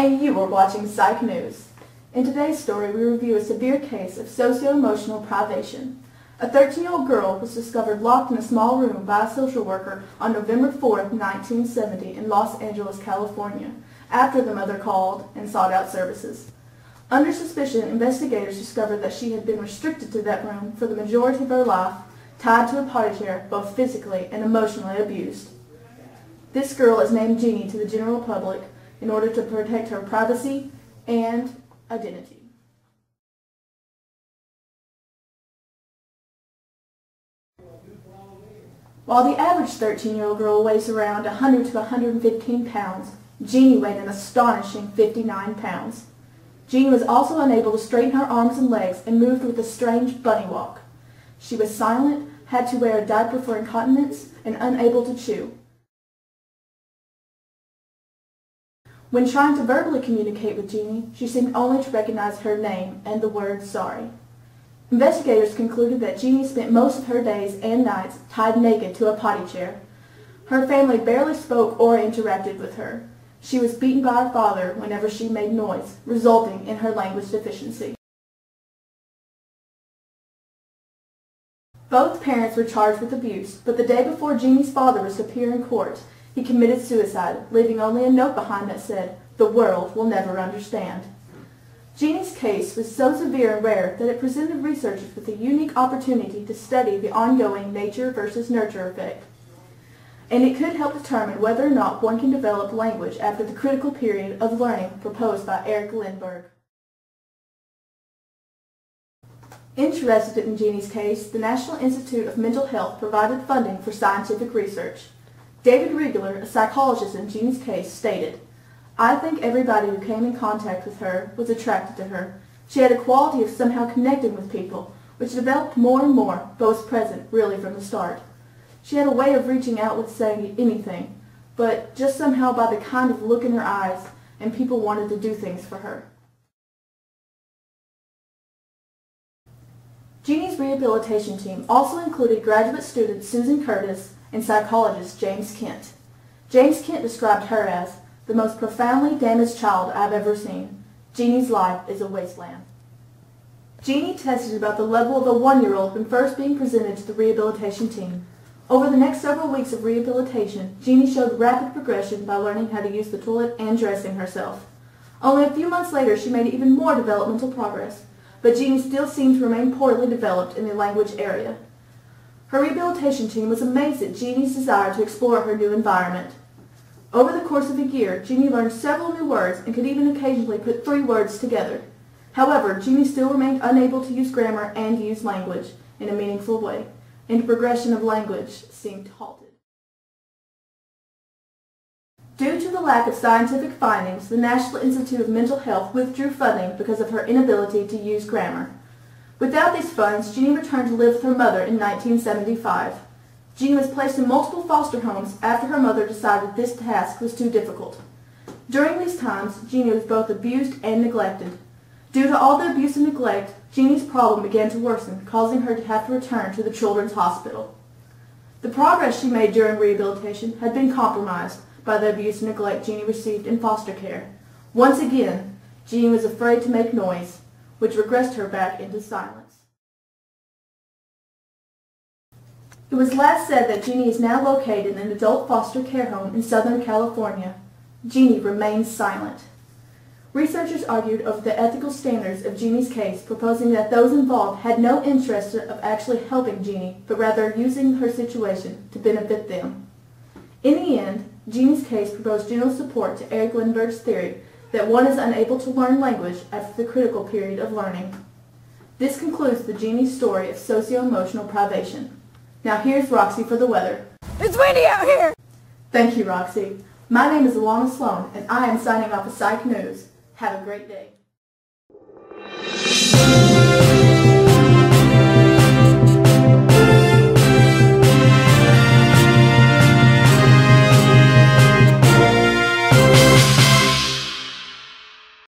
and you are watching Psych News. In today's story, we review a severe case of socio-emotional privation. A 13-year-old girl was discovered locked in a small room by a social worker on November 4, 1970 in Los Angeles, California, after the mother called and sought out services. Under suspicion, investigators discovered that she had been restricted to that room for the majority of her life, tied to a potty chair, both physically and emotionally abused. This girl is named Genie to the general public in order to protect her privacy and identity. While the average 13-year-old girl weighs around 100 to 115 pounds, Genie weighed an astonishing 59 pounds. Genie was also unable to straighten her arms and legs and moved with a strange bunny walk. She was silent, had to wear a diaper for incontinence, and unable to chew. When trying to verbally communicate with Genie, she seemed only to recognize her name and the word sorry. Investigators concluded that Genie spent most of her days and nights tied naked to a potty chair. Her family barely spoke or interacted with her. She was beaten by her father whenever she made noise, resulting in her language deficiency. Both parents were charged with abuse, but the day before Genie's father was to appear in court, he committed suicide, leaving only a note behind that said, "The world will never understand." Genie's case was so severe and rare that it presented researchers with a unique opportunity to study the ongoing nature versus nurture effect. And it could help determine whether or not one can develop language after the critical period of learning proposed by Eric Lindbergh. Interested in Genie's case, the National Institute of Mental Health provided funding for scientific research. David Riegler, a psychologist in Genie's case, stated, "I think everybody who came in contact with her was attracted to her. She had a quality of somehow connecting with people, which developed more and more, but was present really from the start. She had a way of reaching out with saying anything, but just somehow by the kind of look in her eyes, and people wanted to do things for her." Genie's rehabilitation team also included graduate student Susan Curtis and psychologist James Kent. James Kent described her as the most profoundly damaged child I've ever seen. Genie's life is a wasteland. Genie tested about the level of a 1-year-old when first being presented to the rehabilitation team. Over the next several weeks of rehabilitation, Genie showed rapid progression by learning how to use the toilet and dressing herself. Only a few months later, she made even more developmental progress, but Genie still seemed to remain poorly developed in the language area. Her rehabilitation team was amazed at Genie's desire to explore her new environment. Over the course of a year, Genie learned several new words and could even occasionally put 3 words together. However, Genie still remained unable to use grammar and use language in a meaningful way, and the progression of language seemed halted. Due to the lack of scientific findings, the National Institute of Mental Health withdrew funding because of her inability to use grammar. Without these funds, Genie returned to live with her mother in 1975. Genie was placed in multiple foster homes after her mother decided this task was too difficult. During these times, Genie was both abused and neglected. Due to all the abuse and neglect, Genie's problem began to worsen, causing her to have to return to the Children's Hospital. The progress she made during rehabilitation had been compromised by the abuse and neglect Genie received in foster care. Once again, Genie was afraid to make noise, which regressed her back into silence. It was last said that Genie is now located in an adult foster care home in Southern California. Genie remains silent. Researchers argued over the ethical standards of Genie's case, proposing that those involved had no interest of actually helping Genie, but rather using her situation to benefit them. In the end, Genie's case proposed general support to Eric Lindbergh's theory that one is unable to learn language after the critical period of learning. This concludes the Genie story of socio-emotional privation. Now here's Roxy for the weather. It's windy out here! Thank you, Roxy. My name is Alana Sloan, and I am signing off with Psych News. Have a great day.